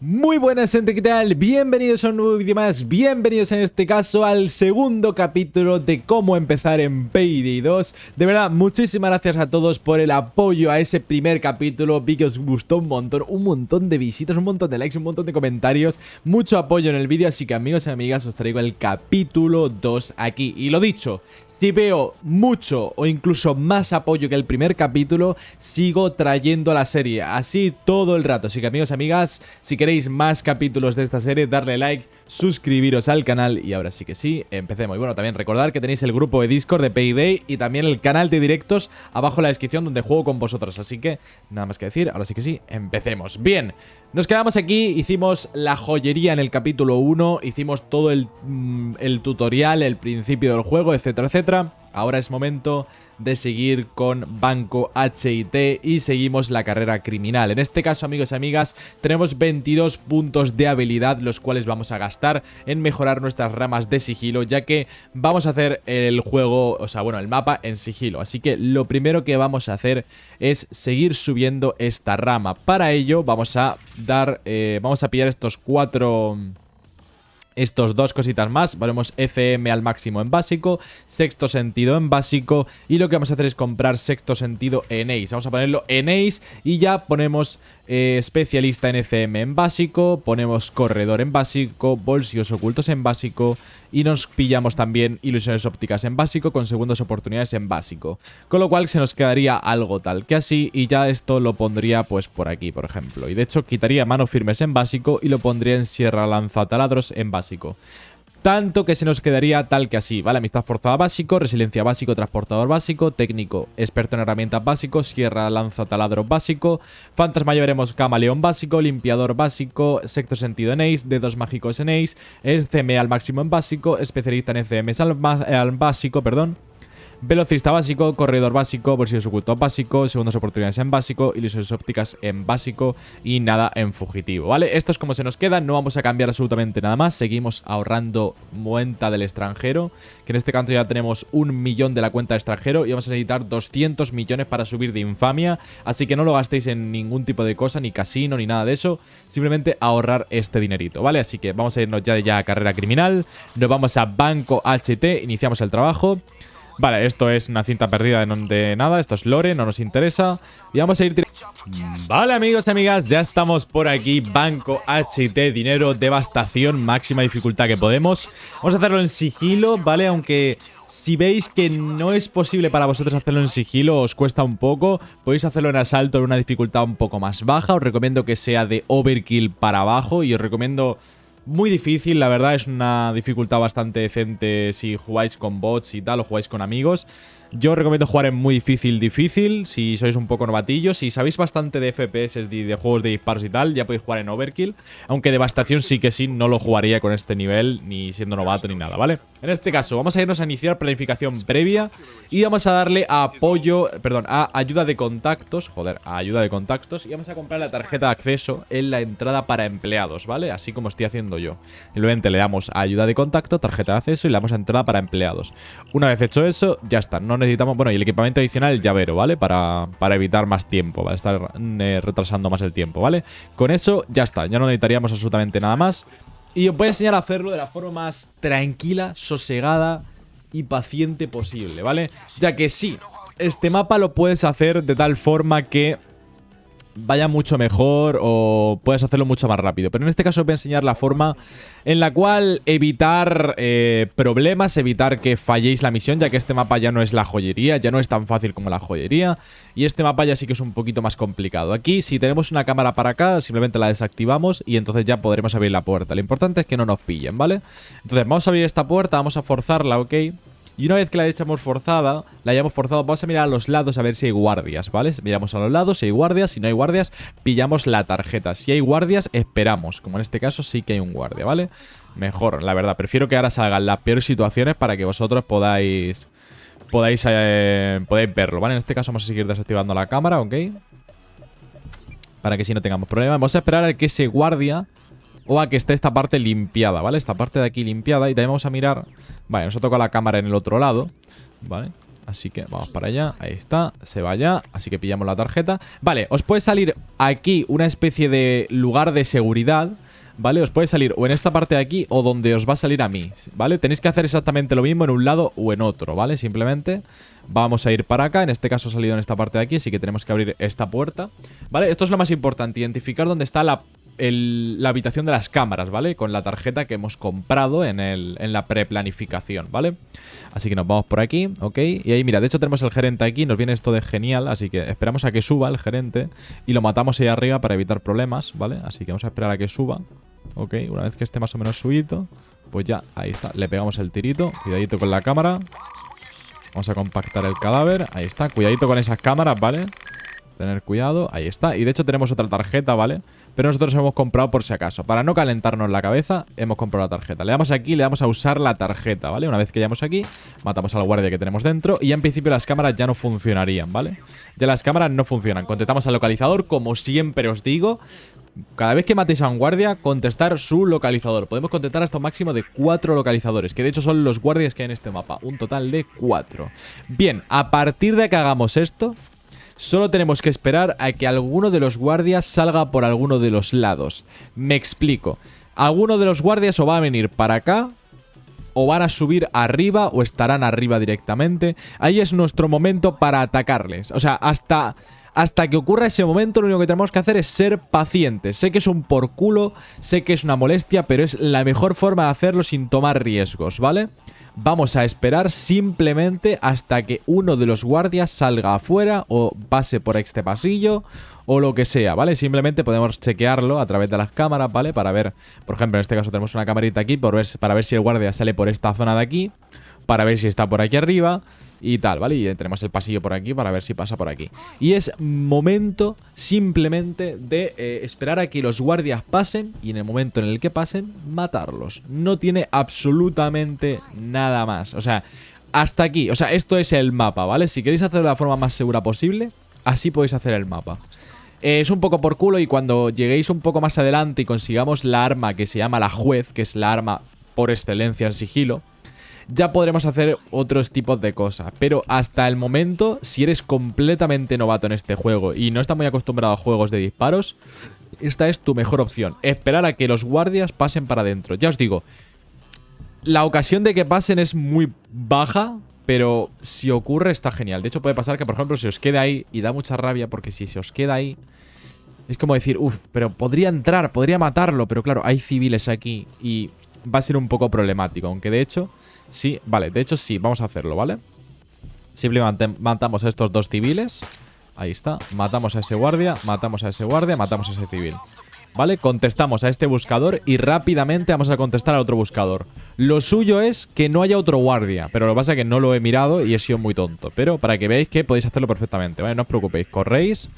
Muy buenas gente, ¿qué tal? Bienvenidos a un nuevo vídeo más, bienvenidos en este caso al segundo capítulo de cómo empezar en Payday 2. De verdad, muchísimas gracias a todos por el apoyo a ese primer capítulo, vi que os gustó un montón de visitas, un montón de likes, un montón de comentarios, mucho apoyo en el vídeo, así que amigos y amigas os traigo el capítulo 2 aquí. Y lo dicho, si veo mucho o incluso más apoyo que el primer capítulo, sigo trayendo a la serie, así todo el rato. Así que amigos y amigas, si queréis más capítulos de esta serie, darle like, suscribiros al canal y ahora sí que sí, empecemos. Y bueno, también recordad que tenéis el grupo de Discord de Payday y también el canal de directos abajo en la descripción donde juego con vosotros. Así que nada más que decir, ahora sí que sí, empecemos. Bien, nos quedamos aquí, hicimos la joyería en el capítulo 1, hicimos todo el tutorial, el principio del juego, etcétera, etcétera. Ahora es momento de seguir con Banco HIT y seguimos la carrera criminal. En este caso, amigos y amigas, tenemos 22 puntos de habilidad, los cuales vamos a gastar en mejorar nuestras ramas de sigilo, ya que vamos a hacer el juego, o sea, bueno, el mapa en sigilo. Así que lo primero que vamos a hacer es seguir subiendo esta rama. Para ello vamos a pillar estos dos cositas más. Ponemos FM al máximo en básico, sexto sentido en básico y lo que vamos a hacer es comprar sexto sentido en Ace. Vamos a ponerlo en Ace y ya ponemos especialista en FM en básico, ponemos corredor en básico, bolsillos ocultos en básico y nos pillamos también ilusiones ópticas en básico con segundas oportunidades en básico. Con lo cual se nos quedaría algo tal que así y ya esto lo pondría pues por aquí, por ejemplo. Y de hecho quitaría manos firmes en básico y lo pondría en sierra lanzataladros en básico. Tanto que se nos quedaría tal que así, ¿vale? Amistad forzada básico, resiliencia básico, transportador básico, técnico, experto en herramientas básico, sierra lanza taladro básico, fantasma ya veremos camaleón básico, limpiador básico, sexto sentido en Ace, dedos mágicos en Ace, ECM al máximo en básico, especialista en ECM al básico, perdón. Velocista básico, corredor básico, bolsillos ocultos básico, segundas oportunidades en básico, ilusiones ópticas en básico y nada en fugitivo, ¿vale? Esto es como se nos queda, no vamos a cambiar absolutamente nada más. Seguimos ahorrando cuenta del extranjero, que en este caso ya tenemos 1 millón de la cuenta de extranjero y vamos a necesitar 200 millones para subir de infamia, así que no lo gastéis en ningún tipo de cosa, ni casino, ni nada de eso, simplemente ahorrar este dinerito, ¿vale? Así que vamos a irnos ya a carrera criminal, nos vamos a Banco HT, iniciamos el trabajo. Vale, esto es una cinta perdida de nada, esto es lore, no nos interesa. Y vamos a ir... Vale, amigos y amigas, ya estamos por aquí. Banco HT, dinero, devastación, máxima dificultad que podemos. Vamos a hacerlo en sigilo, ¿vale? Aunque si veis que no es posible para vosotros hacerlo en sigilo, os cuesta un poco, podéis hacerlo en asalto en una dificultad un poco más baja. Os recomiendo que sea de overkill para abajo y os recomiendo... Muy difícil, la verdad, es una dificultad bastante decente si jugáis con bots y tal o jugáis con amigos. Yo os recomiendo jugar en muy difícil, si sois un poco novatillos. Si sabéis bastante de FPS, de juegos de disparos y tal, ya podéis jugar en Overkill. Aunque devastación sí que sí, no lo jugaría con este nivel, ni siendo novato ni nada, ¿vale? En este caso, vamos a irnos a iniciar planificación previa y vamos a darle a ayuda de contactos, a ayuda de contactos. Y vamos a comprar la tarjeta de acceso en la entrada para empleados, ¿vale? Así como estoy haciendo yo. Simplemente le damos a ayuda de contacto, tarjeta de acceso y le damos a entrada para empleados. Una vez hecho eso, ya está, no necesitamos, bueno, y el equipamiento adicional, el llavero, ¿vale? Para evitar más tiempo, para estar retrasando más el tiempo, ¿vale? Con eso ya está, ya no necesitaríamos absolutamente nada más. Y os voy a enseñar a hacerlo de la forma más tranquila, sosegada y paciente posible, ¿vale? Ya que sí, este mapa lo puedes hacer de tal forma que vaya mucho mejor o puedes hacerlo mucho más rápido. Pero en este caso os voy a enseñar la forma en la cual evitar problemas, evitar que falléis la misión, ya que este mapa ya no es la joyería, ya no es tan fácil como la joyería. Y este mapa ya sí que es un poquito más complicado. Aquí, si tenemos una cámara para acá, simplemente la desactivamos y entonces ya podremos abrir la puerta. Lo importante es que no nos pillen, ¿vale? Entonces vamos a abrir esta puerta, vamos a forzarla, ¿ok? Y una vez que la hayamos forzado, vamos a mirar a los lados a ver si hay guardias, ¿vale? Miramos a los lados si hay guardias, si no hay guardias, pillamos la tarjeta. Si hay guardias, esperamos. Como en este caso sí que hay un guardia, ¿vale? Mejor, la verdad. Prefiero que ahora salgan las peores situaciones para que vosotros podáis verlo, ¿vale? En este caso vamos a seguir desactivando la cámara, ¿ok? Para que si no tengamos problemas. Vamos a esperar a que ese guardia... o a que esté esta parte limpiada, ¿vale? Esta parte de aquí limpiada. Y también vamos a mirar... Vale, nos ha tocado la cámara en el otro lado, ¿vale? Así que vamos para allá. Ahí está, se va allá. Así que pillamos la tarjeta. Vale, os puede salir aquí una especie de lugar de seguridad, ¿vale? Os puede salir o en esta parte de aquí o donde os va a salir a mí, ¿vale? Tenéis que hacer exactamente lo mismo en un lado o en otro, ¿vale? Simplemente vamos a ir para acá. En este caso ha salido en esta parte de aquí, así que tenemos que abrir esta puerta, ¿vale? Esto es lo más importante, identificar dónde está la habitación de las cámaras, ¿vale? Con la tarjeta que hemos comprado en la preplanificación, ¿vale? Así que nos vamos por aquí, ok. Y ahí, mira, de hecho tenemos el gerente aquí, nos viene esto de genial, así que esperamos a que suba el gerente y lo matamos ahí arriba para evitar problemas, ¿vale? Así que vamos a esperar a que suba, ok. Una vez que esté más o menos subido, pues ya, ahí está, le pegamos el tirito, cuidadito con la cámara. Vamos a compactar el cadáver, ahí está, cuidadito con esas cámaras, ¿vale? Tener cuidado, ahí está. Y de hecho tenemos otra tarjeta, ¿vale? Pero nosotros hemos comprado por si acaso. Para no calentarnos la cabeza, hemos comprado la tarjeta. Le damos aquí, le damos a usar la tarjeta, ¿vale? Una vez que llegamos aquí, matamos al guardia que tenemos dentro. Y ya en principio las cámaras ya no funcionarían, ¿vale? Ya las cámaras no funcionan. Contestamos al localizador, como siempre os digo. Cada vez que matéis a un guardia, contestar su localizador. Podemos contestar hasta un máximo de 4 localizadores, que de hecho son los guardias que hay en este mapa. Un total de 4. Bien, a partir de que hagamos esto, solo tenemos que esperar a que alguno de los guardias salga por alguno de los lados. Me explico. Alguno de los guardias o va a venir para acá, o van a subir arriba, o estarán arriba directamente. Ahí es nuestro momento para atacarles. O sea, hasta que ocurra ese momento, lo único que tenemos que hacer es ser pacientes. Sé que es un por culo, sé que es una molestia, pero es la mejor forma de hacerlo sin tomar riesgos, ¿vale? Vamos a esperar simplemente hasta que uno de los guardias salga afuera o pase por este pasillo o lo que sea, ¿vale? Simplemente podemos chequearlo a través de las cámaras, ¿vale? Para ver, por ejemplo, en este caso tenemos una camarita aquí para ver si el guardia sale por esta zona de aquí, para ver si está por aquí arriba y tal, ¿vale? Y tenemos el pasillo por aquí para ver si pasa por aquí. Y es momento simplemente de esperar a que los guardias pasen y en el momento en el que pasen, matarlos. No tiene absolutamente nada más. O sea, hasta aquí. O sea, esto es el mapa, ¿vale? Si queréis hacerlo de la forma más segura posible, así podéis hacer el mapa. Es un poco por culo y cuando lleguéis un poco más adelante y consigamos la arma que se llama la juez, que es la arma por excelencia en sigilo, ya podremos hacer otros tipos de cosas. Pero hasta el momento, si eres completamente novato en este juego y no estás muy acostumbrado a juegos de disparos, esta es tu mejor opción. Esperar a que los guardias pasen para adentro. Ya os digo, la ocasión de que pasen es muy baja, pero si ocurre está genial. De hecho puede pasar que, por ejemplo, se os quede ahí y da mucha rabia porque si se os queda ahí, es como decir, uff, pero podría entrar, podría matarlo, pero claro, hay civiles aquí y va a ser un poco problemático. Aunque de hecho... sí, vale, de hecho sí, vamos a hacerlo, ¿vale? Simplemente matamos a estos dos civiles. Ahí está, matamos a ese guardia, matamos a ese guardia, matamos a ese civil, ¿vale? Contestamos a este buscador y rápidamente vamos a contestar al otro buscador. Lo suyo es que no haya otro guardia, pero lo que pasa es que no lo he mirado y he sido muy tonto. Pero para que veáis que podéis hacerlo perfectamente, ¿vale? No os preocupéis, corréis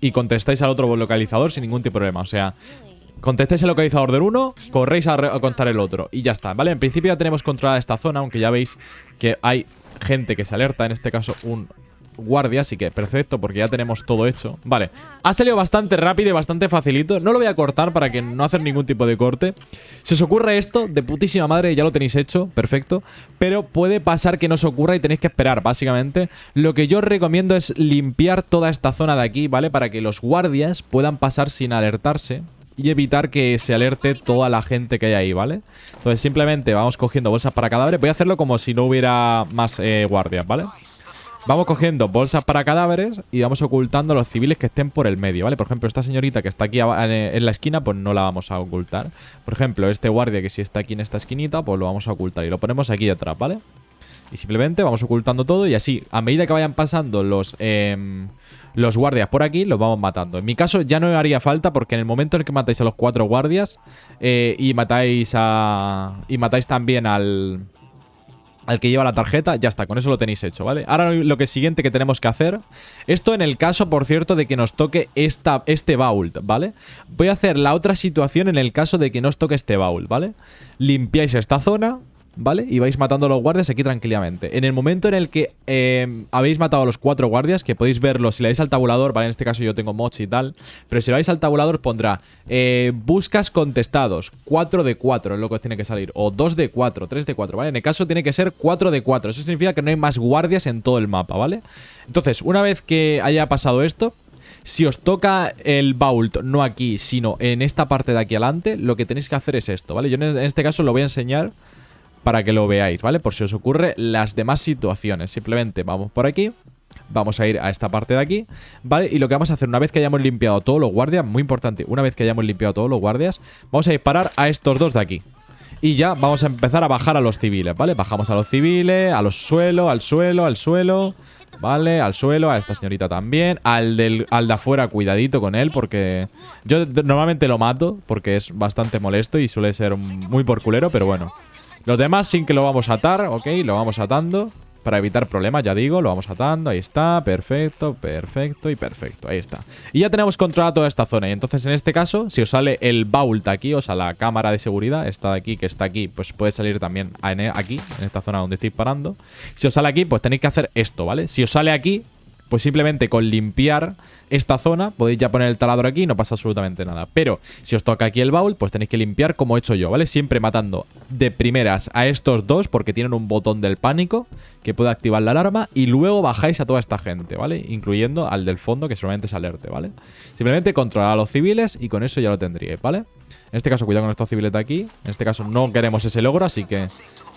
y contestáis al otro localizador sin ningún tipo de problema, o sea... contestáis el localizador del uno, corréis a contar el otro y ya está, ¿vale? En principio ya tenemos controlada esta zona, aunque ya veis que hay gente que se alerta, en este caso un guardia, así que perfecto porque ya tenemos todo hecho. Vale, ha salido bastante rápido y bastante facilito, no lo voy a cortar para que no hacer ningún tipo de corte. Si os ocurre esto, de putísima madre, ya lo tenéis hecho, perfecto, pero puede pasar que no os ocurra y tenéis que esperar, básicamente. Lo que yo os recomiendo es limpiar toda esta zona de aquí, ¿vale? Para que los guardias puedan pasar sin alertarse y evitar que se alerte toda la gente que hay ahí, ¿vale? Entonces simplemente vamos cogiendo bolsas para cadáveres. Voy a hacerlo como si no hubiera más guardias, ¿vale? Vamos cogiendo bolsas para cadáveres y vamos ocultando a los civiles que estén por el medio, ¿vale? Por ejemplo, esta señorita que está aquí en la esquina, pues no la vamos a ocultar. Por ejemplo, este guardia que si está aquí en esta esquinita, pues lo vamos a ocultar y lo ponemos aquí detrás, ¿vale? Y simplemente vamos ocultando todo y así, a medida que vayan pasando los guardias por aquí, los vamos matando. En mi caso ya no haría falta porque en el momento en el que matáis a los 4 guardias y matáis también al que lleva la tarjeta, ya está, con eso lo tenéis hecho, ¿vale? Ahora lo que siguiente que tenemos que hacer, esto en el caso, por cierto, de que nos toque este vault, ¿vale? Voy a hacer la otra situación en el caso de que nos toque este vault, ¿vale? Limpiáis esta zona, ¿vale? Y vais matando a los guardias aquí tranquilamente. En el momento en el que habéis matado a los 4 guardias, que podéis verlo si le dais al tabulador, ¿vale? En este caso yo tengo mods y tal, pero si le dais al tabulador pondrá buscas contestados, 4 de 4 es lo que os tiene que salir, o 2 de 4, 3 de 4, ¿vale? En el caso tiene que ser 4 de 4, eso significa que no hay más guardias en todo el mapa, ¿vale? Entonces, una vez que haya pasado esto, si os toca el vault, no aquí, sino en esta parte de aquí adelante, lo que tenéis que hacer es esto, ¿vale? Yo en este caso lo voy a enseñar para que lo veáis, ¿vale? Por si os ocurre las demás situaciones. Simplemente vamos por aquí, vamos a ir a esta parte de aquí, ¿vale? Y lo que vamos a hacer, una vez que hayamos limpiado todos los guardias, muy importante, una vez que hayamos limpiado todos los guardias, vamos a disparar a estos dos de aquí. Y ya vamos a empezar a bajar a los civiles, ¿vale? Bajamos a los civiles, a los suelo, al suelo, al suelo, ¿vale? Al suelo, a esta señorita también. Al de afuera, cuidadito con él, porque yo normalmente lo mato, porque es bastante molesto y suele ser muy por culero, pero bueno. Los demás sin que lo vamos a atar, ¿ok? Lo vamos atando para evitar problemas, ya digo. Lo vamos atando, ahí está, perfecto, perfecto y perfecto, ahí está. Y ya tenemos controlada toda esta zona. Y entonces en este caso, si os sale el vault aquí, o sea, la cámara de seguridad, esta de aquí, que está aquí, pues puede salir también aquí, en esta zona donde estoy parando. Si os sale aquí, pues tenéis que hacer esto, ¿vale? Si os sale aquí, pues simplemente con limpiar esta zona podéis ya poner el taladro aquí y no pasa absolutamente nada. Pero si os toca aquí el baúl, pues tenéis que limpiar como he hecho yo, ¿vale? Siempre matando de primeras a estos dos porque tienen un botón del pánico que puede activar la alarma y luego bajáis a toda esta gente, ¿vale? Incluyendo al del fondo que solamente es alerte, ¿vale? Simplemente controlar a los civiles y con eso ya lo tendríais, ¿vale? En este caso cuidado con estos civiles de aquí. En este caso no queremos ese logro, así que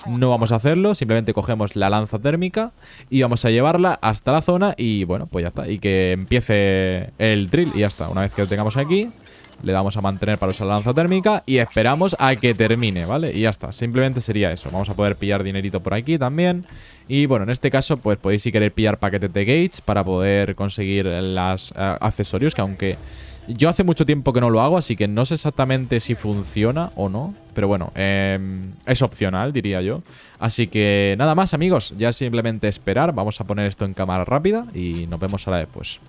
no vamos a hacerlo. Simplemente cogemos la lanza térmica y vamos a llevarla hasta la zona y bueno, pues ya está. Y que empiece el drill y ya está. Una vez que lo tengamos aquí, le damos a mantener para usar la lanza térmica y esperamos a que termine, ¿vale? Y ya está, simplemente sería eso. Vamos a poder pillar dinerito por aquí también. Y bueno, en este caso, pues podéis si querer pillar paquetes de gates para poder conseguir los accesorios, que aunque yo hace mucho tiempo que no lo hago, así que no sé exactamente si funciona o no. Pero bueno, es opcional, diría yo. Así que nada más, amigos. Ya simplemente esperar. Vamos a poner esto en cámara rápida y nos vemos ahora después.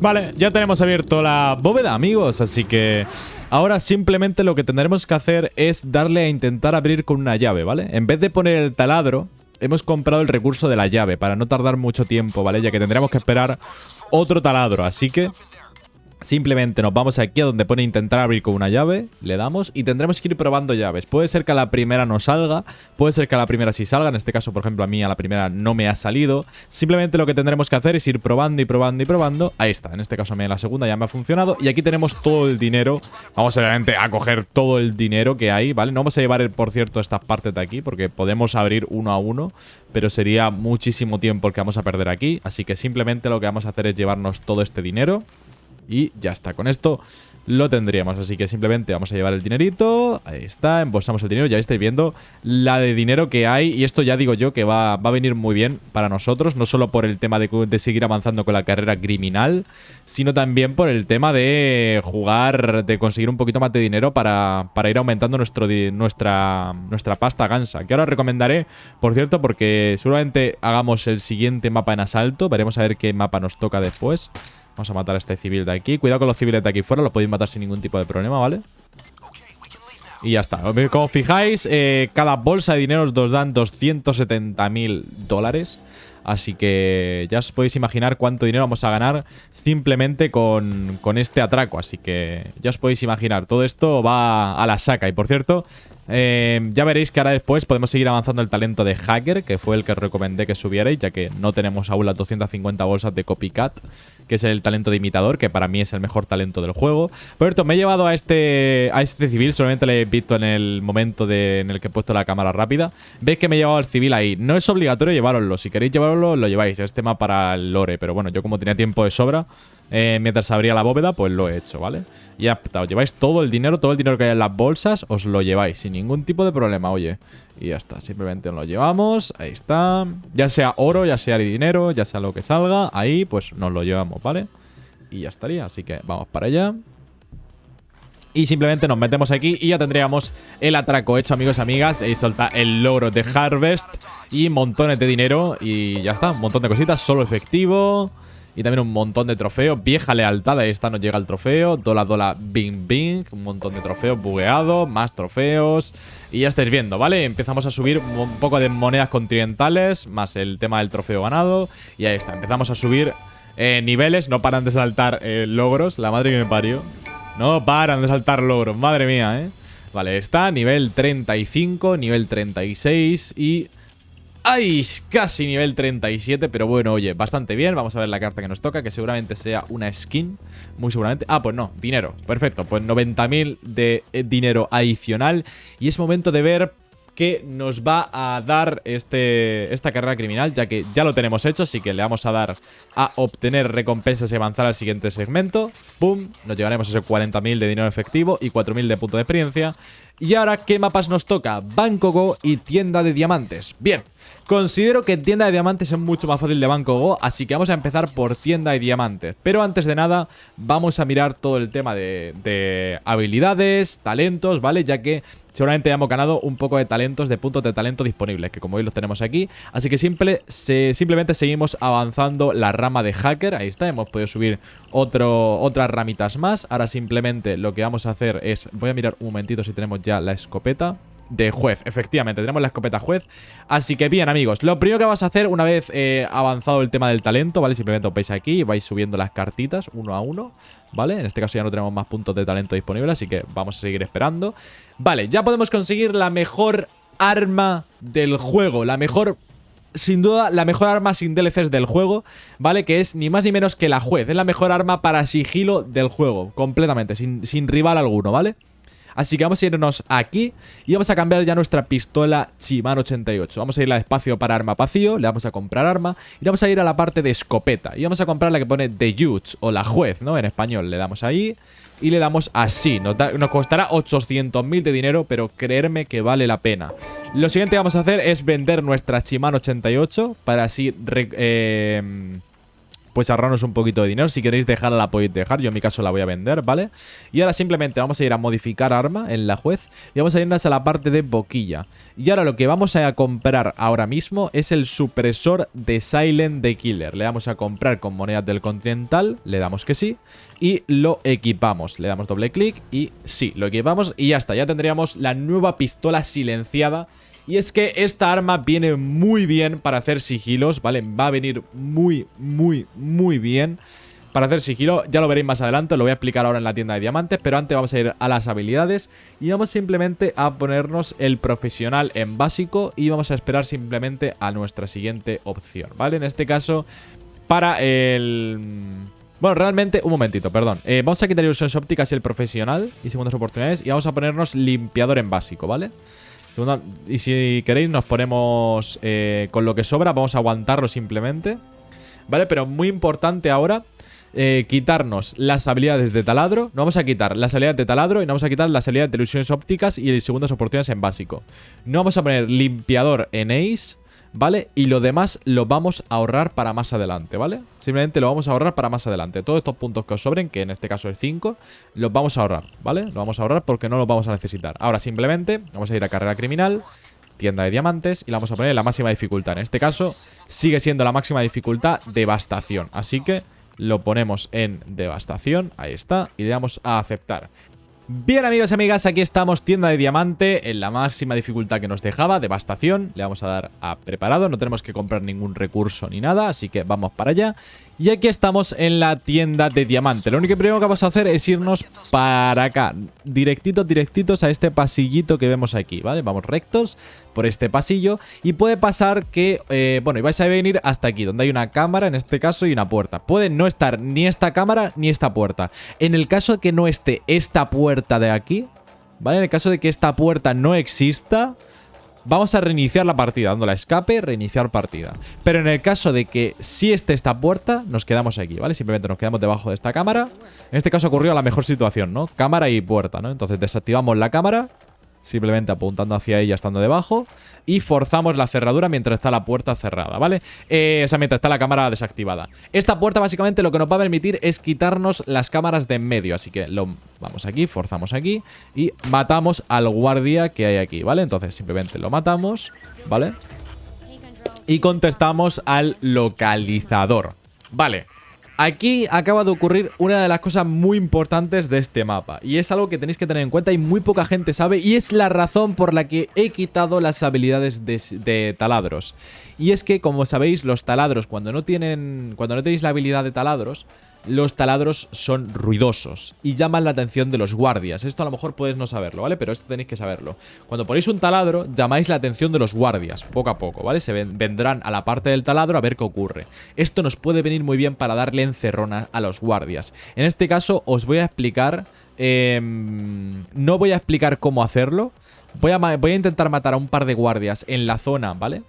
Vale, ya tenemos abierto la bóveda, amigos, así que ahora simplemente lo que tendremos que hacer es darle a intentar abrir con una llave, ¿vale? En vez de poner el taladro, hemos comprado el recurso de la llave para no tardar mucho tiempo, ¿vale? Ya que tendremos que esperar otro taladro, así que simplemente nos vamos aquí a donde pone intentar abrir con una llave, le damos y tendremos que ir probando llaves. Puede ser que a la primera no salga, puede ser que a la primera sí salga. En este caso, por ejemplo, a mí a la primera no me ha salido. Simplemente lo que tendremos que hacer es ir probando y probando y probando. Ahí está, en este caso a mí en la segunda ya me ha funcionado. Y aquí tenemos todo el dinero. Vamos obviamente a coger todo el dinero que hay, ¿vale? No vamos a llevar, por cierto, estas partes de aquí porque podemos abrir uno a uno, pero sería muchísimo tiempo el que vamos a perder aquí. Así que simplemente lo que vamos a hacer es llevarnos todo este dinero. Y ya está, con esto lo tendríamos. Así que simplemente vamos a llevar el dinerito. Ahí está, embolsamos el dinero. Ya estáis viendo la de dinero que hay. Y esto ya digo yo que va a venir muy bien para nosotros. No solo por el tema de seguir avanzando con la carrera criminal, sino también por el tema de jugar, de conseguir un poquito más de dinero para ir aumentando nuestra pasta gansa. Que ahora recomendaré, por cierto, porque seguramente hagamos el siguiente mapa en asalto. Veremos a ver qué mapa nos toca después. Vamos a matar a este civil de aquí. Cuidado con los civiles de aquí fuera, los podéis matar sin ningún tipo de problema, ¿vale? Y ya está. Como os fijáis, cada bolsa de dinero os dan 270.000 dólares. Así que ya os podéis imaginar cuánto dinero vamos a ganar simplemente con este atraco. Así que ya os podéis imaginar, todo esto va a la saca. Y por cierto, ya veréis que ahora después podemos seguir avanzando el talento de hacker, que fue el que os recomendé que subierais, ya que no tenemos aún las 250 bolsas de copycat, que es el talento de imitador, que para mí es el mejor talento del juego. Por cierto, me he llevado a este civil, solamente lo he visto en el momento en el que he puesto la cámara rápida. Veis que me he llevado al civil ahí. No es obligatorio llevároslo, si queréis llevaroslo, lo lleváis. Es tema para el lore, pero bueno, yo como tenía tiempo de sobra, mientras abría la bóveda, pues lo he hecho, ¿vale? Y ya está, os lleváis todo el dinero que hay en las bolsas, os lo lleváis sin ningún tipo de problema, oye. Y ya está, simplemente nos lo llevamos, ahí está. Ya sea oro, ya sea dinero, ya sea lo que salga, ahí pues nos lo llevamos, ¿vale? Y ya estaría, así que vamos para allá. Y simplemente nos metemos aquí y ya tendríamos el atraco hecho, amigos y amigas. Y solta el logro de Harvest y montones de dinero. Y ya está, un montón de cositas, solo efectivo. Y también un montón de trofeos. Vieja lealtad, ahí está, nos llega el trofeo. Dólar, bing, bing. Un montón de trofeos bugueados, más trofeos. Y ya estáis viendo, ¿vale? Empezamos a subir un poco de monedas continentales, más el tema del trofeo ganado. Y ahí está, empezamos a subir niveles. No paran de saltar logros, la madre que me parió. No paran de saltar logros, madre mía, ¿eh? Vale, está, nivel 35, nivel 36 y... ¡ay! Casi nivel 37, pero bueno, oye, bastante bien. Vamos a ver la carta que nos toca, que seguramente sea una skin. Muy seguramente. Ah, pues no, dinero. Perfecto, pues 90.000 de dinero adicional. Y es momento de ver qué nos va a dar esta carrera criminal, ya que ya lo tenemos hecho, así que le vamos a dar a obtener recompensas y avanzar al siguiente segmento. ¡Pum! Nos llevaremos esos 40.000 de dinero efectivo y 4.000 de punto de experiencia. Y ahora, ¿qué mapas nos toca? Banco Go y tienda de diamantes. Bien, considero que tienda de diamantes es mucho más fácil de Banco Go, así que vamos a empezar por tienda de diamantes. Pero antes de nada, vamos a mirar todo el tema de habilidades, talentos, ¿vale? Ya que seguramente ya hemos ganado un poco de talentos, de puntos de talento disponibles, que como veis los tenemos aquí. Así que simplemente seguimos avanzando la rama de hacker. Ahí está, hemos podido subir otras ramitas más. Ahora simplemente lo que vamos a hacer es... voy a mirar un momentito si tenemos ya la escopeta de juez. Efectivamente, tenemos la escopeta juez. Así que bien, amigos, lo primero que vas a hacer una vez avanzado el tema del talento, ¿vale? Simplemente os veis aquí y vais subiendo las cartitas uno a uno, ¿vale? En este caso ya no tenemos más puntos de talento disponibles, así que vamos a seguir esperando. Vale, ya podemos conseguir la mejor arma del juego, la mejor... sin duda, la mejor arma sin DLCs del juego, ¿vale? Que es ni más ni menos que la juez. Es la mejor arma para sigilo del juego, completamente, sin rival alguno, ¿vale? Así que vamos a irnos aquí y vamos a cambiar ya nuestra pistola Shimano 88. Vamos a ir al espacio para arma vacío, le vamos a comprar arma y vamos a ir a la parte de escopeta. Y vamos a comprar la que pone The Judge o la juez, ¿no? En español, le damos ahí y le damos así. Nos costará 800.000 de dinero, pero creerme que vale la pena. Lo siguiente que vamos a hacer es vender nuestra Shimano 88 para así... pues ahorrarnos un poquito de dinero. Si queréis dejarla, la podéis dejar. Yo en mi caso la voy a vender, ¿vale? Y ahora simplemente vamos a ir a modificar arma en la juez y vamos a irnos a la parte de boquilla. Y ahora lo que vamos a comprar ahora mismo es el supresor de Silent the Killer. Le vamos a comprar con monedas del Continental, le damos que sí y lo equipamos. Le damos doble clic y sí, lo equipamos y ya está. Ya tendríamos la nueva pistola silenciada. Y es que esta arma viene muy bien para hacer sigilos, ¿vale? Va a venir muy, muy, muy bien para hacer sigilo. Ya lo veréis más adelante, lo voy a explicar ahora en la tienda de diamantes. Pero antes vamos a ir a las habilidades y vamos simplemente a ponernos el profesional en básico. Y vamos a esperar simplemente a nuestra siguiente opción, ¿vale? En este caso, para el... bueno, realmente, un momentito, perdón. Vamos a quitar ilusiones ópticas y el profesional y segundas oportunidades. Y vamos a ponernos limpiador en básico, ¿vale? Y si queréis nos ponemos con lo que sobra. Vamos a aguantarlo simplemente, ¿vale? Pero muy importante ahora quitarnos las habilidades de taladro. No vamos a quitar las habilidades de taladro y no vamos a quitar las habilidades de ilusiones ópticas y segundas oportunidades en básico. No vamos a poner limpiador en Ace, ¿vale? Y lo demás lo vamos a ahorrar para más adelante, ¿vale? Simplemente lo vamos a ahorrar para más adelante. Todos estos puntos que os sobren, que en este caso es 5, los vamos a ahorrar, ¿vale? Los vamos a ahorrar porque no los vamos a necesitar. Ahora simplemente vamos a ir a carrera criminal, tienda de diamantes, y la vamos a poner en la máxima dificultad. En este caso sigue siendo la máxima dificultad devastación. Así que lo ponemos en devastación, ahí está, y le damos a aceptar. Bien, amigos y amigas, aquí estamos, tienda de diamante, en la máxima dificultad que nos dejaba, devastación. Le vamos a dar a preparado, no tenemos que comprar ningún recurso ni nada, así que vamos para allá. Y aquí estamos en la tienda de diamante. Lo único primero que vamos a hacer es irnos para acá, directitos a este pasillito que vemos aquí, ¿vale? Vamos rectos por este pasillo y puede pasar que, bueno, y vais a venir hasta aquí, donde hay una cámara, en este caso, y una puerta. Puede no estar ni esta cámara ni esta puerta. En el caso de que no esté esta puerta de aquí, ¿vale? En el caso de que esta puerta no exista, vamos a reiniciar la partida, dándole a escape, reiniciar partida. Pero en el caso de que sí esté esta puerta, nos quedamos aquí, ¿vale? Simplemente nos quedamos debajo de esta cámara. En este caso ocurrió la mejor situación, ¿no? Cámara y puerta, ¿no? Entonces desactivamos la cámara, simplemente apuntando hacia ella estando debajo, y forzamos la cerradura mientras está la puerta cerrada, ¿vale? O sea, mientras está la cámara desactivada. Esta puerta básicamente lo que nos va a permitir es quitarnos las cámaras de en medio, así que lo vamos aquí, forzamos aquí y matamos al guardia que hay aquí, ¿vale? Entonces simplemente lo matamos, ¿vale? Y contestamos al localizador, ¿vale? Aquí acaba de ocurrir una de las cosas muy importantes de este mapa, y es algo que tenéis que tener en cuenta y muy poca gente sabe, y es la razón por la que he quitado las habilidades de taladros. Y es que, como sabéis, los taladros, cuando no tenéis la habilidad de taladros, los taladros son ruidosos y llaman la atención de los guardias. Esto a lo mejor podéis no saberlo, ¿vale? Pero esto tenéis que saberlo. Cuando ponéis un taladro, llamáis la atención de los guardias, poco a poco, ¿vale? Vendrán a la parte del taladro a ver qué ocurre. Esto nos puede venir muy bien para darle encerrona a los guardias. En este caso os voy a explicar... no voy a explicar cómo hacerlo. Voy a intentar matar a un par de guardias en la zona, ¿vale?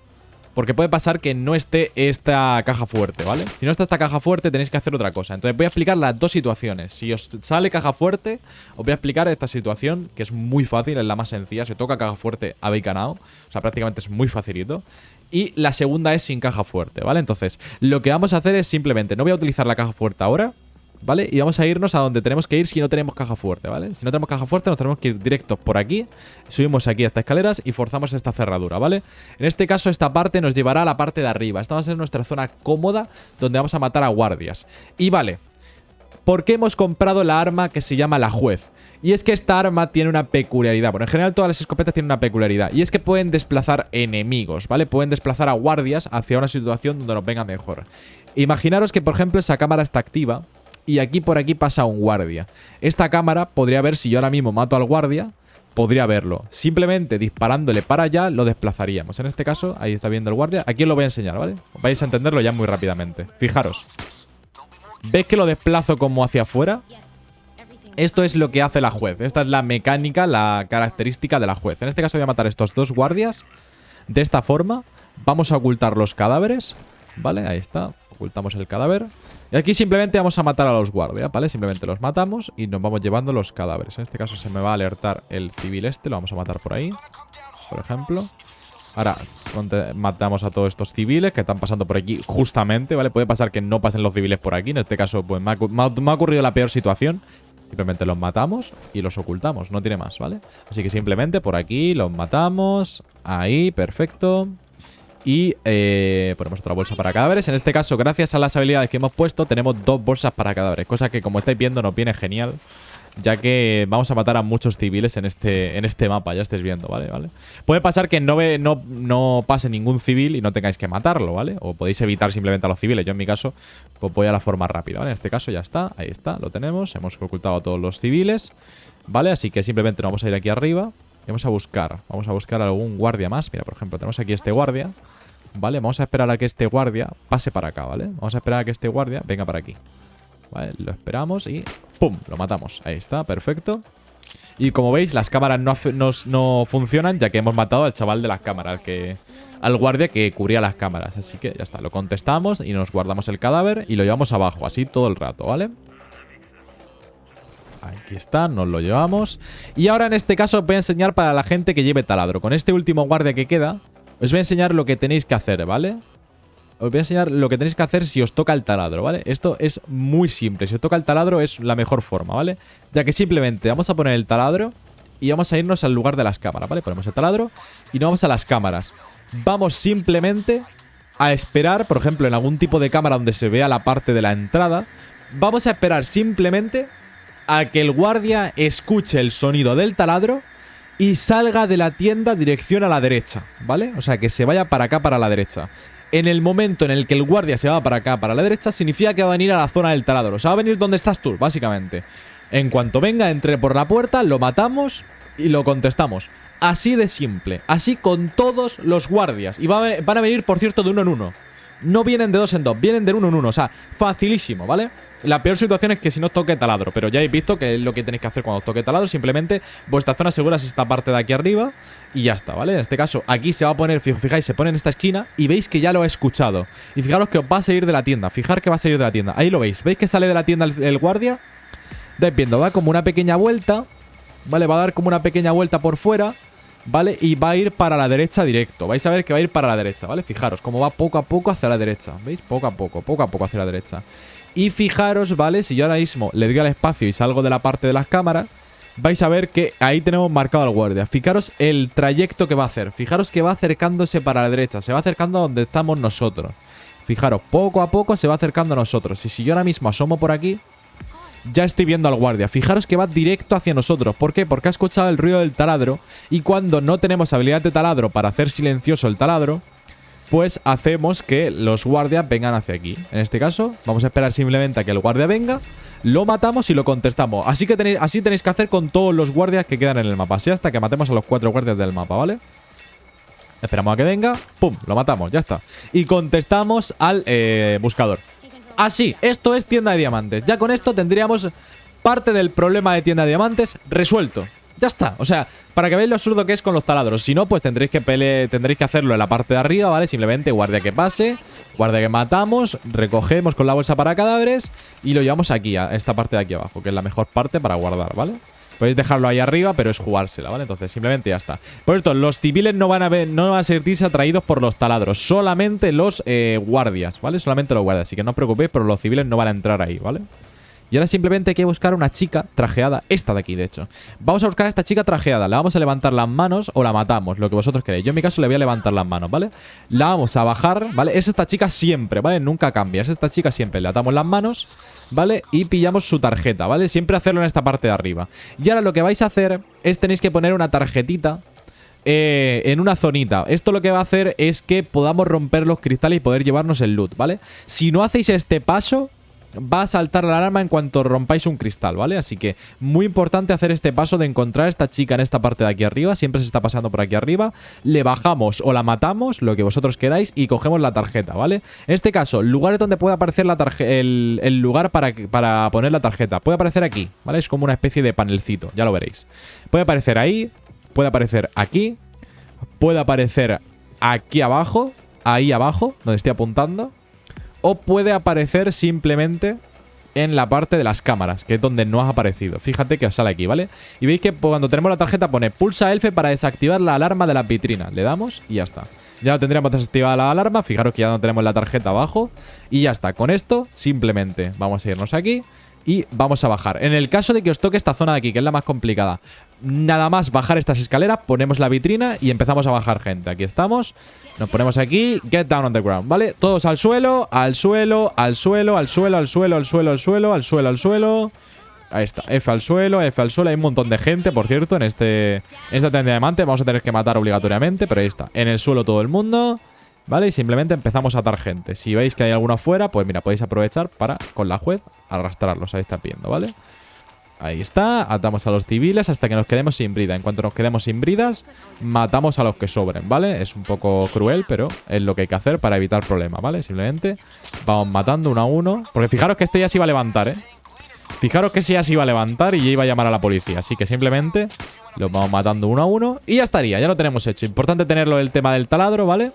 Porque puede pasar que no esté esta caja fuerte, ¿vale? Si no está esta caja fuerte, tenéis que hacer otra cosa. Entonces voy a explicar las dos situaciones. Si os sale caja fuerte, os voy a explicar esta situación, que es muy fácil, es la más sencilla. Si os toca caja fuerte, habéis ganado. O sea, prácticamente es muy facilito. Y la segunda es sin caja fuerte, ¿vale? Entonces, lo que vamos a hacer es simplemente, no voy a utilizar la caja fuerte ahora, ¿vale? Y vamos a irnos a donde tenemos que ir si no tenemos caja fuerte, ¿vale? Si no tenemos caja fuerte, nos tenemos que ir directos por aquí. Subimos aquí a estas escaleras y forzamos esta cerradura, ¿vale? En este caso, esta parte nos llevará a la parte de arriba. Esta va a ser nuestra zona cómoda donde vamos a matar a guardias. Y vale, ¿por qué hemos comprado la arma que se llama la juez? Y es que esta arma tiene una peculiaridad. Bueno, en general todas las escopetas tienen una peculiaridad. Y es que pueden desplazar enemigos, ¿vale? Pueden desplazar a guardias hacia una situación donde nos venga mejor. Imaginaros que, por ejemplo, esa cámara está activa y aquí por aquí pasa un guardia. Esta cámara podría ver, si yo ahora mismo mato al guardia, podría verlo. Simplemente disparándole para allá lo desplazaríamos. En este caso, ahí está viendo el guardia. Aquí os lo voy a enseñar, ¿vale? Vais a entenderlo ya muy rápidamente. Fijaros. ¿Ves que lo desplazo como hacia afuera? Esto es lo que hace la juez. Esta es la mecánica, la característica de la juez. En este caso voy a matar a estos dos guardias de esta forma. Vamos a ocultar los cadáveres, ¿vale? Ahí está. Ocultamos el cadáver. Y aquí simplemente vamos a matar a los guardias, ¿vale? Simplemente los matamos y nos vamos llevando los cadáveres. En este caso se me va a alertar el civil este. Lo vamos a matar por ahí, por ejemplo. Ahora matamos a todos estos civiles que están pasando por aquí justamente, ¿vale? Puede pasar que no pasen los civiles por aquí. En este caso pues me ha ocurrido la peor situación. Simplemente los matamos y los ocultamos. No tiene más, ¿vale? Así que simplemente por aquí los matamos. Ahí, perfecto. Y ponemos otra bolsa para cadáveres. En este caso, gracias a las habilidades que hemos puesto, tenemos dos bolsas para cadáveres. Cosa que, como estáis viendo, nos viene genial, ya que vamos a matar a muchos civiles en este mapa. Ya estáis viendo, ¿vale? Puede pasar que no pase ningún civil y no tengáis que matarlo, ¿vale? O podéis evitar simplemente a los civiles. Yo, en mi caso, pues voy a la forma rápida, ¿vale? En este caso ya está. Ahí está, lo tenemos. Hemos ocultado a todos los civiles, ¿vale? Así que simplemente nos vamos a ir aquí arriba y vamos a buscar algún guardia más. Mira, por ejemplo, tenemos aquí este guardia, ¿vale? Vamos a esperar a que este guardia pase para acá, ¿vale? Vamos a esperar a que este guardia venga para aquí, ¿vale? Lo esperamos y ¡pum! Lo matamos. Ahí está, perfecto. Y como veis, las cámaras no funcionan, ya que hemos matado al chaval de las cámaras, al guardia que cubría las cámaras. Así que ya está, lo contestamos y nos guardamos el cadáver y lo llevamos abajo, así todo el rato, ¿vale? Aquí está, nos lo llevamos. Y ahora en este caso os voy a enseñar para la gente que lleve taladro. Con este último guardia que queda, os voy a enseñar lo que tenéis que hacer, ¿vale? Os voy a enseñar lo que tenéis que hacer si os toca el taladro, ¿vale? Esto es muy simple. Si os toca el taladro es la mejor forma, ¿vale? Ya que simplemente vamos a poner el taladro y vamos a irnos al lugar de las cámaras, ¿vale? Ponemos el taladro y nos vamos a las cámaras. Vamos simplemente a esperar, por ejemplo, en algún tipo de cámara donde se vea la parte de la entrada. Vamos a esperar simplemente a que el guardia escuche el sonido del taladro y salga de la tienda dirección a la derecha, ¿vale? O sea, que se vaya para acá, para la derecha. En el momento en el que el guardia se va para acá, para la derecha, significa que va a venir a la zona del taladro. O sea, va a venir donde estás tú, básicamente. En cuanto venga, entre por la puerta, lo matamos y lo contestamos. Así de simple. Así con todos los guardias. Y van a venir, por cierto, de uno en uno. No vienen de dos en dos, vienen de uno en uno. O sea, facilísimo, ¿vale? La peor situación es que si no os toque taladro. Pero ya habéis visto que es lo que tenéis que hacer cuando os toque taladro. Simplemente vuestra zona segura es esta parte de aquí arriba. Y ya está, ¿vale? En este caso, aquí se va a poner, fijáis, se pone en esta esquina y veis que ya lo ha escuchado. Y fijaros que os va a salir de la tienda. Fijar que va a salir de la tienda. Ahí lo veis. ¿Veis que sale de la tienda el guardia? Estáis viendo, va como una pequeña vuelta. ¿Vale? Va a dar como una pequeña vuelta por fuera. ¿Vale? Y va a ir para la derecha directo. Vais a ver que va a ir para la derecha, ¿vale? Fijaros cómo va poco a poco hacia la derecha. ¿Veis? Poco a poco hacia la derecha. Y fijaros, ¿vale? Si yo ahora mismo le doy al espacio y salgo de la parte de las cámaras, vais a ver que ahí tenemos marcado al guardia. Fijaros el trayecto que va a hacer. Fijaros que va acercándose para la derecha. Se va acercando a donde estamos nosotros. Fijaros, poco a poco se va acercando a nosotros. Y si yo ahora mismo asomo por aquí, ya estoy viendo al guardia. Fijaros que va directo hacia nosotros. ¿Por qué? Porque ha escuchado el ruido del taladro. Y cuando no tenemos habilidad de taladro para hacer silencioso el taladro, pues hacemos que los guardias vengan hacia aquí. En este caso, vamos a esperar simplemente a que el guardia venga, lo matamos y lo contestamos. Así tenéis que hacer con todos los guardias que quedan en el mapa. Así hasta que matemos a los 4 guardias del mapa, ¿vale? Esperamos a que venga, ¡pum! Lo matamos, ya está. Y contestamos al buscador. Así, esto es tienda de diamantes. Ya con esto tendríamos parte del problema de tienda de diamantes resuelto. Ya está, o sea, para que veáis lo absurdo que es con los taladros. Si no, pues tendréis que hacerlo en la parte de arriba, ¿vale? Simplemente guardia que pase, guardia que matamos, recogemos con la bolsa para cadáveres y lo llevamos aquí, a esta parte de aquí abajo, que es la mejor parte para guardar, ¿vale? Podéis dejarlo ahí arriba, pero es jugársela, ¿vale? Entonces simplemente ya está. Por esto, los civiles no van a sentirse atraídos por los taladros. Solamente los guardias, ¿vale? Solamente los guardias. Así que no os preocupéis, pero los civiles no van a entrar ahí, ¿vale? Y ahora simplemente hay que buscar una chica trajeada. Esta de aquí, de hecho. Vamos a buscar a esta chica trajeada. Le vamos a levantar las manos o la matamos, lo que vosotros queréis. Yo en mi caso le voy a levantar las manos, ¿vale? La vamos a bajar, ¿vale? Es esta chica siempre, ¿vale? Nunca cambia. Es esta chica siempre. Le atamos las manos, ¿vale? Y pillamos su tarjeta, ¿vale? Siempre hacerlo en esta parte de arriba. Y ahora lo que vais a hacer es tenéis que poner una tarjetita en una zonita. Esto lo que va a hacer es que podamos romper los cristales y poder llevarnos el loot, ¿vale? Si no hacéis este paso, va a saltar la alarma en cuanto rompáis un cristal, ¿vale? Así que muy importante hacer este paso de encontrar a esta chica en esta parte de aquí arriba. Siempre se está pasando por aquí arriba. Le bajamos o la matamos, lo que vosotros queráis, y cogemos la tarjeta, ¿vale? En este caso, lugares donde puede aparecer el lugar para poner la tarjeta. Puede aparecer aquí, ¿vale? Es como una especie de panelcito, ya lo veréis. Puede aparecer ahí, puede aparecer aquí, puede aparecer aquí abajo, ahí abajo, donde estoy apuntando. O puede aparecer simplemente en la parte de las cámaras, que es donde no has aparecido. Fíjate que os sale aquí, ¿vale? Y veis que cuando tenemos la tarjeta pone pulsa F para desactivar la alarma de la vitrina. Le damos y ya está. Ya no tendríamos desactivada la alarma. Fijaros que ya no tenemos la tarjeta abajo. Y ya está. Con esto simplemente vamos a irnos aquí y vamos a bajar. En el caso de que os toque esta zona de aquí, que es la más complicada, nada más bajar estas escaleras, ponemos la vitrina y empezamos a bajar gente. Aquí estamos. Nos ponemos aquí, get down on the ground, ¿vale? Todos al suelo, al suelo, al suelo, al suelo, al suelo, al suelo, al suelo, al suelo, al suelo. Ahí está, F al suelo, F al suelo. Hay un montón de gente, por cierto, en esta tienda de diamante. Vamos a tener que matar obligatoriamente, pero ahí está. En el suelo todo el mundo, ¿vale? Y simplemente empezamos a atar gente. Si veis que hay alguno afuera, pues mira, podéis aprovechar para, con la juez, arrastrarlos. Ahí está viendo, ¿vale? Ahí está, atamos a los civiles hasta que nos quedemos sin brida. En cuanto nos quedemos sin bridas, matamos a los que sobren, ¿vale? Es un poco cruel, pero es lo que hay que hacer para evitar problemas, ¿vale? Simplemente vamos matando uno a uno. Porque fijaros que este ya se iba a levantar, ¿eh? Fijaros que si ya se iba a levantar y ya iba a llamar a la policía. Así que simplemente los vamos matando uno a uno y ya estaría, ya lo tenemos hecho. Importante tenerlo el tema del taladro, ¿vale?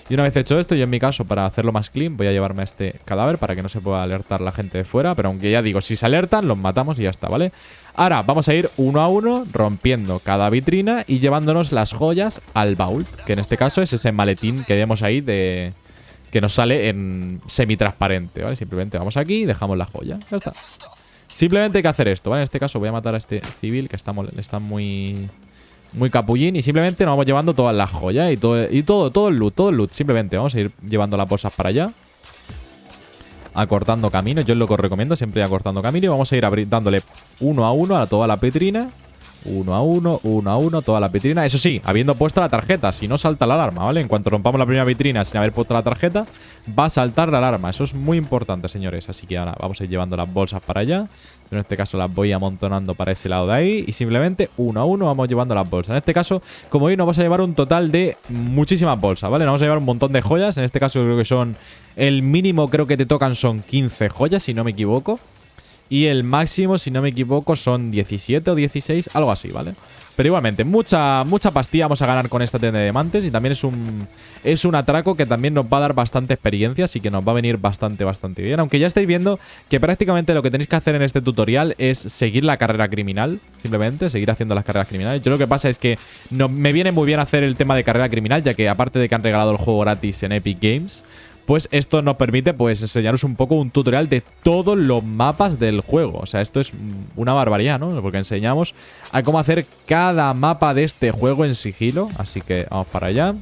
Y una vez hecho esto, yo en mi caso, para hacerlo más clean, voy a llevarme a este cadáver para que no se pueda alertar la gente de fuera. Pero aunque ya digo, si se alertan, los matamos y ya está, ¿vale? Ahora vamos a ir uno a uno, rompiendo cada vitrina y llevándonos las joyas al baúl. Que en este caso es ese maletín que vemos ahí de... que nos sale en semitransparente, ¿vale? Simplemente vamos aquí y dejamos la joya. Ya está. Simplemente hay que hacer esto, ¿vale? En este caso voy a matar a este civil que está muy capullín. Y simplemente nos vamos llevando todas las joyas y todo el loot. Simplemente vamos a ir llevando las bolsas para allá, acortando camino. Yo es lo que os recomiendo, siempre ir acortando camino. Y vamos a ir dándole uno a uno a toda la vitrina. Uno a uno, toda la vitrina. Eso sí, habiendo puesto la tarjeta, si no salta la alarma, ¿vale? En cuanto rompamos la primera vitrina sin haber puesto la tarjeta, va a saltar la alarma. Eso es muy importante, señores. Así que ahora vamos a ir llevando las bolsas para allá. Yo en este caso las voy amontonando para ese lado de ahí. Y simplemente uno a uno vamos llevando las bolsas. En este caso, como veis, nos vamos a llevar un total de muchísimas bolsas, ¿vale? Nos vamos a llevar un montón de joyas. En este caso creo que son... el mínimo creo que te tocan son 15 joyas, si no me equivoco. Y el máximo, si no me equivoco, son 17 o 16, algo así, ¿vale? Pero igualmente, mucha pastilla vamos a ganar con esta tienda de diamantes. Y también es un atraco que también nos va a dar bastante experiencia. Así que nos va a venir bastante bien. Aunque ya estáis viendo que prácticamente lo que tenéis que hacer en este tutorial es seguir la carrera criminal. Simplemente, seguir haciendo las carreras criminales. Yo lo que pasa es que me viene muy bien hacer el tema de carrera criminal, ya que aparte de que han regalado el juego gratis en Epic Games, pues esto nos permite pues enseñaros un poco un tutorial de todos los mapas del juego. O sea, esto es una barbaridad, ¿no? Porque enseñamos a cómo hacer cada mapa de este juego en sigilo. Así que vamos para allá.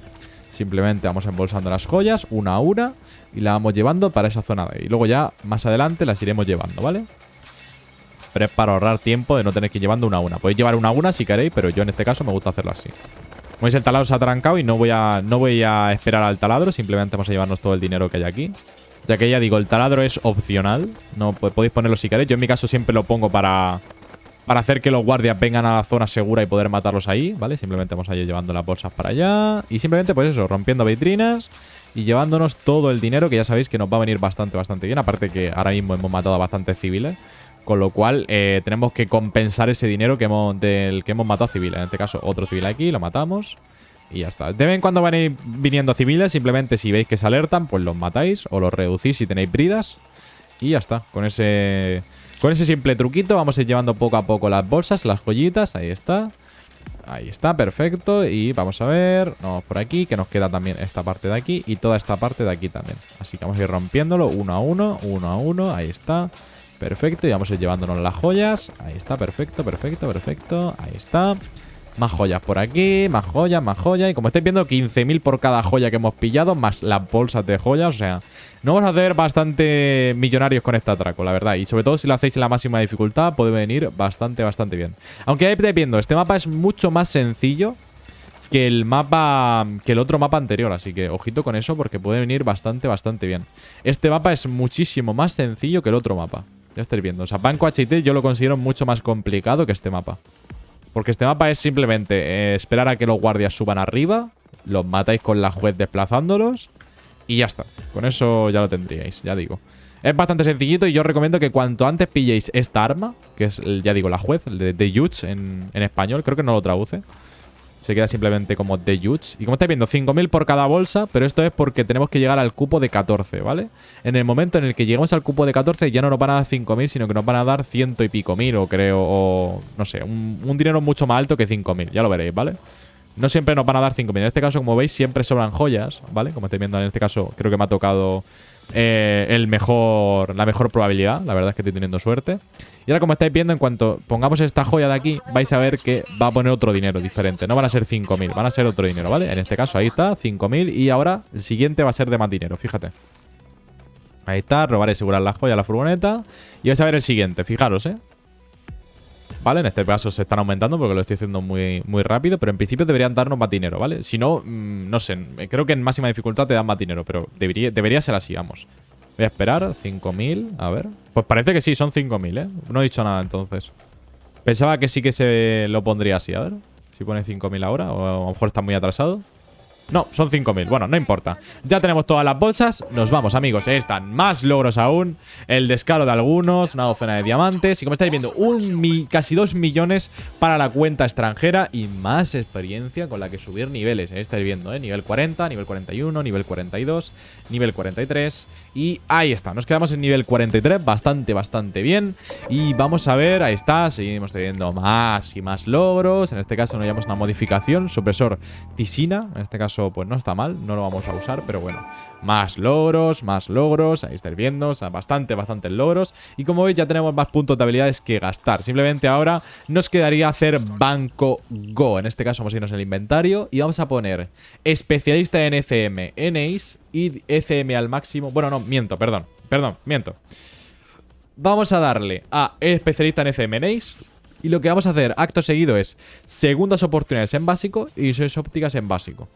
Simplemente vamos embolsando las joyas una a una y la vamos llevando para esa zona de ahí. Y luego ya más adelante las iremos llevando, ¿vale? Pero es para ahorrar tiempo de no tener que ir llevando una a una. Podéis llevar una a una si queréis, pero yo en este caso me gusta hacerlo así. Como veis, el taladro se ha trancado y no voy a esperar al taladro. Simplemente vamos a llevarnos todo el dinero que hay aquí. Ya que ya digo, el taladro es opcional. No podéis ponerlo si queréis. Yo en mi caso siempre lo pongo para hacer que los guardias vengan a la zona segura y poder matarlos ahí, ¿vale? Simplemente vamos a ir llevando las bolsas para allá. Y simplemente pues eso, rompiendo vitrinas y llevándonos todo el dinero, que ya sabéis que nos va a venir bastante bien. Aparte que ahora mismo hemos matado a bastantes civiles. Con lo cual tenemos que compensar ese dinero del que hemos matado a civiles. En este caso, otro civil aquí, lo matamos. Y ya está. De vez en cuando van a ir viniendo civiles. Simplemente si veis que se alertan, pues los matáis o los reducís si tenéis bridas. Y ya está. Con ese simple truquito vamos a ir llevando poco a poco las bolsas, las joyitas. Ahí está. Ahí está, perfecto. Y vamos a ver. Vamos por aquí, que nos queda también esta parte de aquí y toda esta parte de aquí también. Así que vamos a ir rompiéndolo uno a uno. Ahí está. Perfecto, y vamos a ir llevándonos las joyas. Ahí está, perfecto. Ahí está. Más joyas por aquí, más joyas. Y como estáis viendo, 15.000 por cada joya que hemos pillado, más las bolsas de joyas. O sea, nos vamos a hacer bastante millonarios con este atraco, la verdad. Y sobre todo si lo hacéis en la máxima dificultad, puede venir bastante bien. Aunque ya estáis viendo, este mapa es mucho más sencillo que el otro mapa anterior. Así que ojito con eso, porque puede venir bastante bien. Este mapa es muchísimo más sencillo que el otro mapa. Ya estáis viendo. O sea, Banco HT yo lo considero mucho más complicado que este mapa. Porque este mapa es simplemente esperar a que los guardias suban arriba, los matáis con la juez desplazándolos y ya está. Con eso ya lo tendríais, ya digo. Es bastante sencillito y yo os recomiendo que cuanto antes pilléis esta arma, que es, ya digo, la juez, el de Yuts en español, creo que no lo traduce. Se queda simplemente como The Yuts. Y como estáis viendo, 5.000 por cada bolsa. Pero esto es porque tenemos que llegar al cupo de 14, ¿vale? En el momento en el que lleguemos al cupo de 14 ya no nos van a dar 5.000, sino que nos van a dar 100 y pico mil, o creo, o no sé, un dinero mucho más alto que 5.000. Ya lo veréis, ¿vale? No siempre nos van a dar 5.000. En este caso, como veis, siempre sobran joyas, ¿vale? Como estáis viendo, en este caso creo que me ha tocado la mejor probabilidad. La verdad es que estoy teniendo suerte. Y ahora, como estáis viendo, en cuanto pongamos esta joya de aquí, vais a ver que va a poner otro dinero diferente. No van a ser 5.000, van a ser otro dinero, ¿vale? En este caso, ahí está, 5.000. Y ahora el siguiente va a ser de más dinero, fíjate. Ahí está, robar y asegurar la joya a la furgoneta. Y vais a ver el siguiente, fijaros, ¿vale? En este caso se están aumentando porque lo estoy haciendo muy rápido. Pero en principio deberían darnos más dinero, ¿vale? Si no, no sé, creo que en máxima dificultad te dan más dinero. Pero debería ser así, vamos. Voy a esperar, 5.000, a ver. Pues parece que sí, son 5.000, No he dicho nada entonces. Pensaba que sí que se lo pondría así, a ver. Si pone 5.000 ahora, o a lo mejor está muy atrasado. No, son 5.000. Bueno, no importa. Ya tenemos todas las bolsas. Nos vamos, amigos. Están más logros aún. El descaro de algunos. Una docena de diamantes. Y como estáis viendo, casi 2 millones para la cuenta extranjera. Y más experiencia con la que subir niveles. Estáis viendo, nivel 40, nivel 41, nivel 42, nivel 43. Y ahí está. Nos quedamos en nivel 43. Bastante bien. Y vamos a ver. Ahí está. Seguimos teniendo más y más logros. En este caso nos llevamos una modificación. Supresor Tisina. En este caso pues no está mal, no lo vamos a usar, pero bueno, más logros, ahí estáis viendo, o sea, bastantes logros. Y como veis ya tenemos más puntos de habilidades que gastar. Simplemente ahora nos quedaría hacer Banco Go. En este caso vamos a irnos en el inventario y vamos a poner especialista en ECM, en Ace y ECM al máximo. Bueno, no, miento. Vamos a darle a especialista en ECM en Ace. Y lo que vamos a hacer acto seguido es segundas oportunidades en básico y visiones ópticas en básico.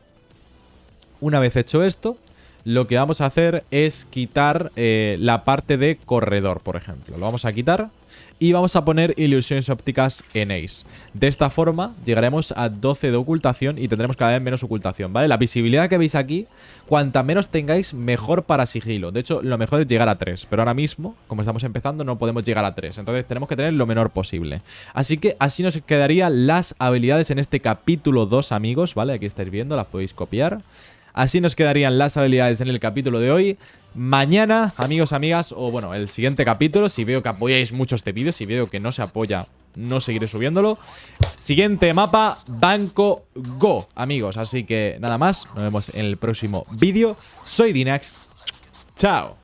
Una vez hecho esto, lo que vamos a hacer es quitar la parte de corredor, por ejemplo. Lo vamos a quitar y vamos a poner ilusiones ópticas en Ace. De esta forma llegaremos a 12 de ocultación y tendremos cada vez menos ocultación, ¿vale? La visibilidad que veis aquí, cuanta menos tengáis, mejor para sigilo. De hecho, lo mejor es llegar a 3, pero ahora mismo, como estamos empezando, no podemos llegar a 3. Entonces tenemos que tener lo menor posible. Así que así nos quedarían las habilidades en este capítulo 2, amigos, ¿vale? Aquí estáis viendo, las podéis copiar. Así nos quedarían las habilidades en el capítulo de hoy. Mañana, amigos, amigas, o bueno, el siguiente capítulo, si veo que apoyáis mucho este vídeo, si veo que no se apoya, no seguiré subiéndolo. Siguiente mapa, Banco Go, amigos. Así que nada más, nos vemos en el próximo vídeo. Soy Dinax. Chao.